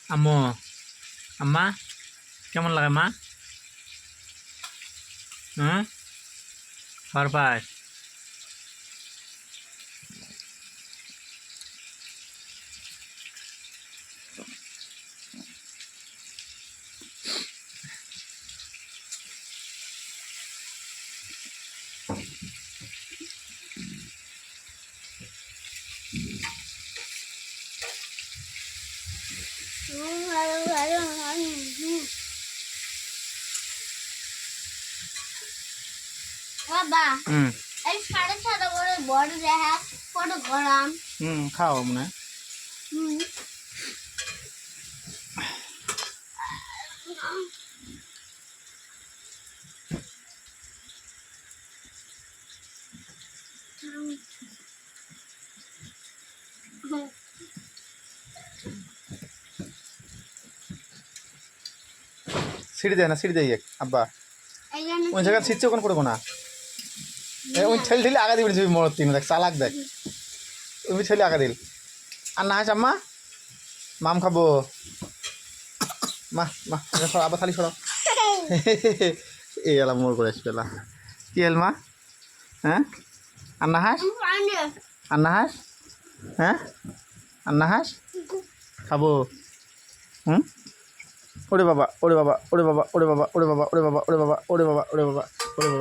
আম্মু আম্মা কেমন লাগে মা? হুম, পারপাস বাবা এই সাড়ে ছটা করে বড় দেখা কত গরম। খাও মনে সিঁড়ি দেয় না সিঁড়ি দেয় আব্বা ওই জায়গায় ছিটছে ওখানে করবো না ওই ঠেলি ঠেলি আগা দিবি ছবি মরত তিন দেখ চালাক দেখ ওই ঠেলি আগা দিল আর না হাস আম্মা মাম খাবো মা মা আবার থালি সরাও এই এলা মোর করে আসবে এলা কি এল মা হ্যাঁ আর না হাস আর না হাস হ্যাঁ আর না হাস খাবো ওরে বাবা ওরে বাবা ওরে বাবা ওরে বাবা ওরে বাবা ওরে বাবা ওরে বাবা ওরে বাবা ওরে বাবা ওরে বাবা